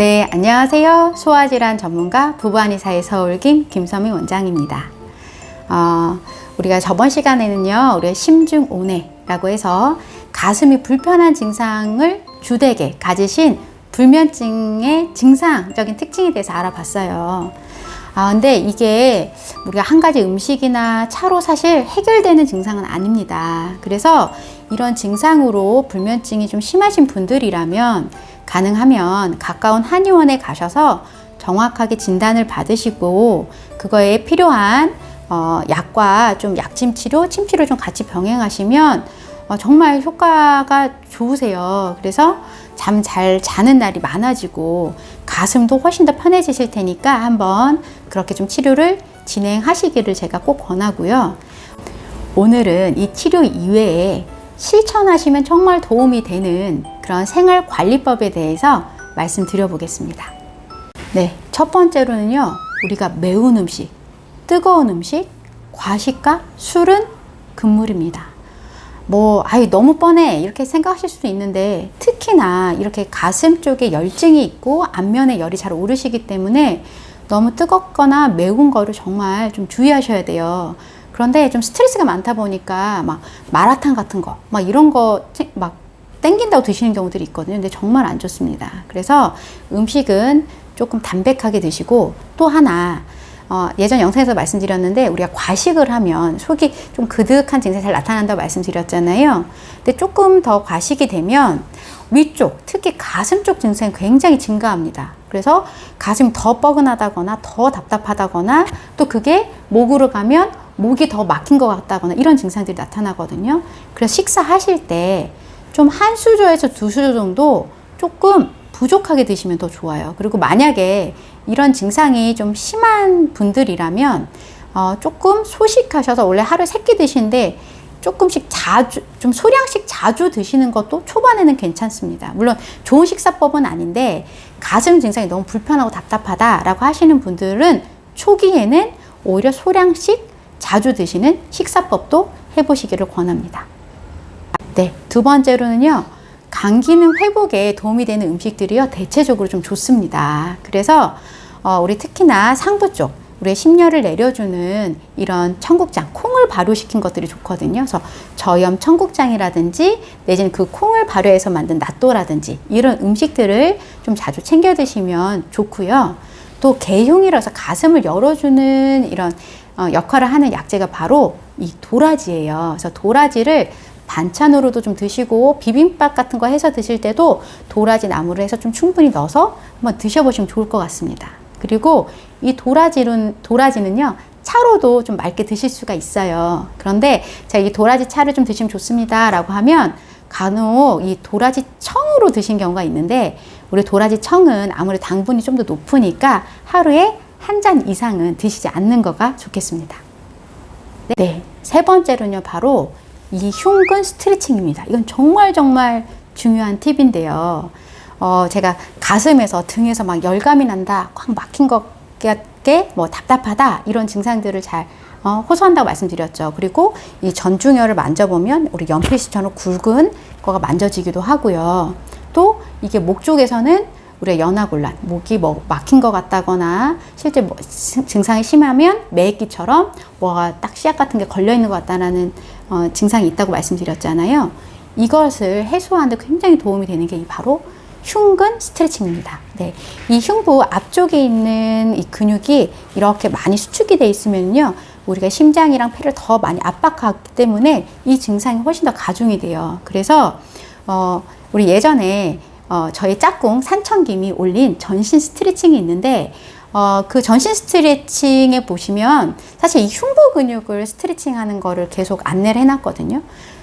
네, 안녕하세요. 소화질환 전문가 부부한의사의 서울김 김서민 원장입니다. 우리가 저번 시간에는요, 우리가 심중온해라고 해서 가슴이 불편한 증상을 주되게 가지신 불면증의 증상적인 특징에 대해서 알아봤어요. 근데 이게 우리가 한 가지 음식이나 차로 사실 해결되는 증상은 아닙니다. 그래서 이런 증상으로 불면증이 좀 심하신 분들이라면 가능하면 가까운 한의원에 가셔서 정확하게 진단을 받으시고 그거에 필요한 약과 좀 약침 치료, 침치료 좀 같이 병행하시면 정말 효과가 좋으세요. 그래서 잠 잘 자는 날이 많아지고 가슴도 훨씬 더 편해지실 테니까 한번 그렇게 좀 치료를 진행하시기를 제가 꼭 권하고요. 오늘은 이 치료 이외에 실천하시면 정말 도움이 되는 그런 생활관리법에 대해서 말씀드려 보겠습니다. 네, 첫 번째로는요, 우리가 매운 음식, 뜨거운 음식, 과식과 술은 금물입니다. 너무 뻔해 이렇게 생각하실 수도 있는데 특히나 이렇게 가슴 쪽에 열증이 있고 안면에 열이 잘 오르시기 때문에 너무 뜨겁거나 매운 거를 정말 좀 주의하셔야 돼요. 그런데 좀 스트레스가 많다 보니까 막 마라탕 같은 거 이런 거 막 땡긴다고 드시는 경우들이 있거든요. 근데 정말 안 좋습니다. 그래서 음식은 조금 담백하게 드시고 또 하나 예전 영상에서 말씀드렸는데 우리가 과식을 하면 속이 좀 그득한 증상이 잘 나타난다고 말씀드렸잖아요. 근데 조금 더 과식이 되면 위쪽, 특히 가슴 쪽 증상이 굉장히 증가합니다. 그래서 가슴이 더 뻐근하다거나 더 답답하다거나 또 그게 목으로 가면 목이 더 막힌 것 같다거나 이런 증상들이 나타나거든요. 그래서 식사하실 때 좀 한 수저에서 두 수저 정도 조금 부족하게 드시면 더 좋아요. 그리고 만약에 이런 증상이 좀 심한 분들이라면 조금 소식하셔서 원래 하루에 3끼 드시는데 조금씩 자주, 좀 소량씩 자주 드시는 것도 초반에는 괜찮습니다. 물론 좋은 식사법은 아닌데 가슴 증상이 너무 불편하고 답답하다라고 하시는 분들은 초기에는 오히려 소량씩 자주 드시는 식사법도 해보시기를 권합니다. 네, 두 번째로는요, 간 기능 회복에 도움이 되는 음식들이요, 대체적으로 좀 좋습니다. 그래서 우리 특히나 상부 쪽, 우리의 심려를 내려주는 이런 청국장, 콩을 발효시킨 것들이 좋거든요. 그래서 저염 청국장이라든지 내지는 그 콩을 발효해서 만든 낫또라든지 이런 음식들을 좀 자주 챙겨 드시면 좋고요. 또 개흉이라서 가슴을 열어주는 이런 역할을 하는 약재가 바로 이 도라지예요. 그래서 도라지를 반찬으로도 좀 드시고 비빔밥 같은 거 해서 드실 때도 도라지 나무를 해서 좀 충분히 넣어서 한번 드셔보시면 좋을 것 같습니다. 그리고 이 도라지는요, 차로도 좀 맑게 드실 수가 있어요. 그런데 제가 이 도라지 차를 좀 드시면 좋습니다 라고 하면 간혹 이 도라지 청으로 드신 경우가 있는데 우리 도라지 청은 아무래도 당분이 좀 더 높으니까 하루에 한 잔 이상은 드시지 않는 거가 좋겠습니다. 네, 세 번째로는요, 바로 이 흉근 스트레칭입니다. 이건 정말 중요한 팁인데요. 제가 가슴에서 등에서 막 열감이 난다, 꽉 막힌 것 같게 답답하다 이런 증상들을 잘 호소한다고 말씀드렸죠. 그리고 이 전중혈을 만져보면 우리 연필씨처럼 굵은 거가 만져지기도 하고요. 또 이게 목 쪽에서는 우리가 연화곤란, 목이 막힌 것 같다거나 실제 증상이 심하면 매액기처럼 뭐가 딱 씨앗 같은 게 걸려 있는 것 같다라는 증상이 있다고 말씀드렸잖아요. 이것을 해소하는 데 굉장히 도움이 되는 게 바로 흉근 스트레칭입니다. 네, 이 흉부 앞쪽에 있는 이 근육이 이렇게 많이 수축이 돼 있으면요, 우리가 심장이랑 폐를 더 많이 압박하기 때문에 이 증상이 훨씬 더 가중이 돼요. 그래서 우리 예전에 저희 짝꿍 산천김이 올린 전신 스트레칭이 있는데 그 전신 스트레칭에 보시면 사실 이 흉부 근육을 스트레칭 하는 거를 계속 안내를 해놨거든요.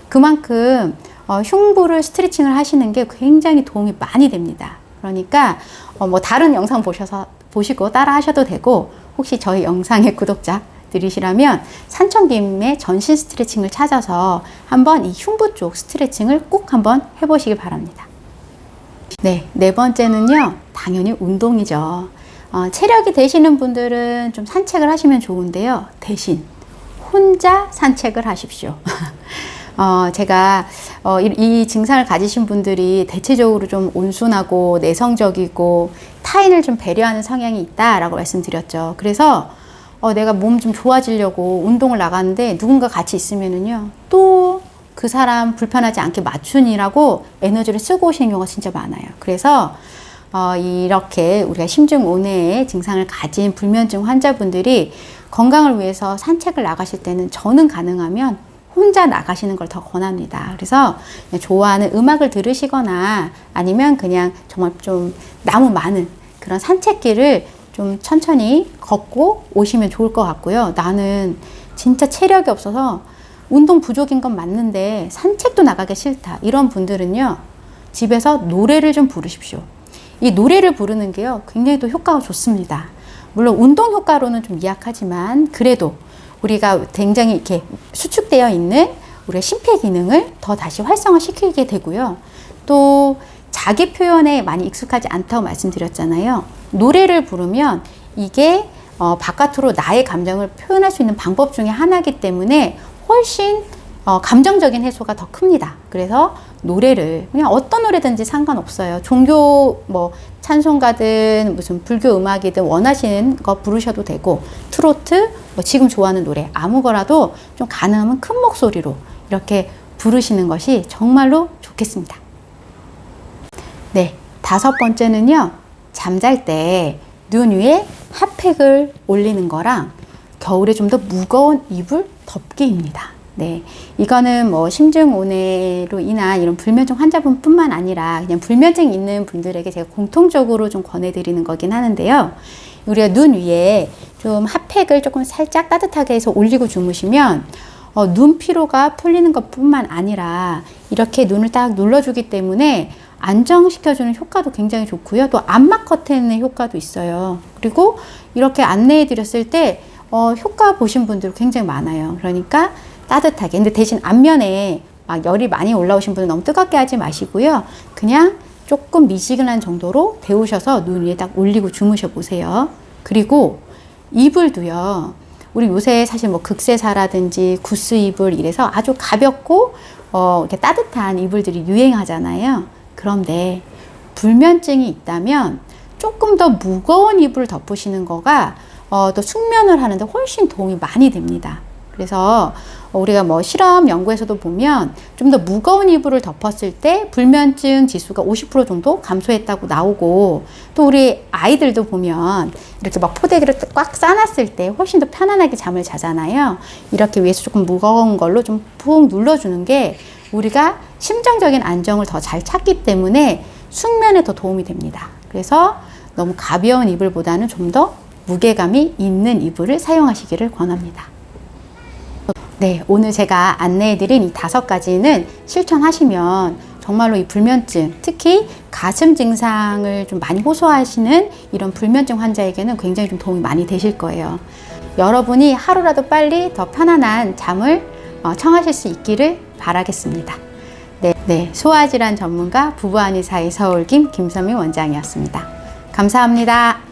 그만큼 흉부를 스트레칭을 하시는 게 굉장히 도움이 많이 됩니다. 그러니까 다른 영상 보시고 따라 하셔도 되고, 혹시 저희 영상의 구독자들이시라면 산천김의 전신 스트레칭을 찾아서 한번 이 흉부 쪽 스트레칭을 꼭 한번 해보시기 바랍니다. 네, 네 번째는요, 당연히 운동이죠. 체력이 되시는 분들은 좀 산책을 하시면 좋은데요, 대신 혼자 산책을 하십시오. 제가 이 증상을 가지신 분들이 대체적으로 좀 온순하고 내성적이고 타인을 좀 배려하는 성향이 있다라고 말씀드렸죠. 그래서 내가 몸 좀 좋아지려고 운동을 나가는데 누군가 같이 있으면은요, 또 그 사람 불편하지 않게 맞추느라고 에너지를 쓰고 오시는 경우가 진짜 많아요. 그래서 이렇게 우리가 심중온해의 증상을 가진 불면증 환자분들이 건강을 위해서 산책을 나가실 때는 저는 가능하면 혼자 나가시는 걸 더 권합니다. 그래서 좋아하는 음악을 들으시거나 아니면 그냥 정말 좀 나무 많은 그런 산책길을 좀 천천히 걷고 오시면 좋을 것 같고요. 나는 진짜 체력이 없어서 운동 부족인 건 맞는데 산책도 나가기 싫다. 이런 분들은요, 집에서 노래를 좀 부르십시오. 이 노래를 부르는 게요, 굉장히 또 효과가 좋습니다. 물론 운동 효과로는 좀 미약하지만 그래도 우리가 굉장히 이렇게 수축되어 있는 우리의 심폐 기능을 더 다시 활성화시키게 되고요. 또 자기 표현에 많이 익숙하지 않다고 말씀드렸잖아요. 노래를 부르면 이게 바깥으로 나의 감정을 표현할 수 있는 방법 중에 하나이기 때문에 훨씬 감정적인 해소가 더 큽니다. 그래서 노래를 그냥 어떤 노래든지 상관없어요. 종교 뭐 찬송가든 무슨 불교 음악이든 원하시는 거 부르셔도 되고, 트로트, 뭐 지금 좋아하는 노래 아무거라도 좀 가능하면 큰 목소리로 이렇게 부르시는 것이 정말로 좋겠습니다. 네, 5번째는요, 잠잘 때 눈 위에 핫팩을 올리는 거랑 겨울에 좀 더 무거운 이불 덮기입니다. 네, 이거는 뭐 심중온해로 인한 이런 불면증 환자분뿐만 아니라 그냥 불면증 있는 분들에게 제가 공통적으로 좀 권해드리는 거긴 하는데요. 우리가 눈 위에 좀 핫팩을 조금 살짝 따뜻하게 해서 올리고 주무시면 눈 피로가 풀리는 것뿐만 아니라 이렇게 눈을 딱 눌러주기 때문에 안정시켜주는 효과도 굉장히 좋고요. 또 암막 커튼의 효과도 있어요. 그리고 이렇게 안내해 드렸을 때 효과 보신 분들 굉장히 많아요. 그러니까 따뜻하게. 근데 대신 앞면에 막 열이 많이 올라오신 분은 너무 뜨겁게 하지 마시고요. 그냥 조금 미지근한 정도로 데우셔서 눈 위에 딱 올리고 주무셔 보세요. 그리고 이불도요. 우리 요새 사실 뭐 극세사라든지 구스 이불 이래서 아주 가볍고 이렇게 따뜻한 이불들이 유행하잖아요. 그런데 불면증이 있다면 조금 더 무거운 이불을 덮으시는 거가 또 숙면을 하는데 훨씬 도움이 많이 됩니다. 그래서 우리가 뭐 실험 연구에서도 보면 좀 더 무거운 이불을 덮었을 때 불면증 지수가 50% 정도 감소했다고 나오고, 또 우리 아이들도 보면 이렇게 막 포대기를 꽉 싸놨을 때 훨씬 더 편안하게 잠을 자잖아요. 이렇게 위에서 조금 무거운 걸로 좀 푹 눌러주는 게 우리가 심정적인 안정을 더 잘 찾기 때문에 숙면에 더 도움이 됩니다. 그래서 너무 가벼운 이불보다는 좀 더 무게감이 있는 이불을 사용하시기를 권합니다. 네, 오늘 제가 안내해드린 이 5가지는 실천하시면 정말로 이 불면증, 특히 가슴 증상을 좀 많이 호소하시는 이런 불면증 환자에게는 굉장히 좀 도움이 많이 되실 거예요. 여러분이 하루라도 빨리 더 편안한 잠을 청하실 수 있기를 바라겠습니다. 네, 소아질환 전문가 부부한의사의 서울김 김선미 원장이었습니다. 감사합니다.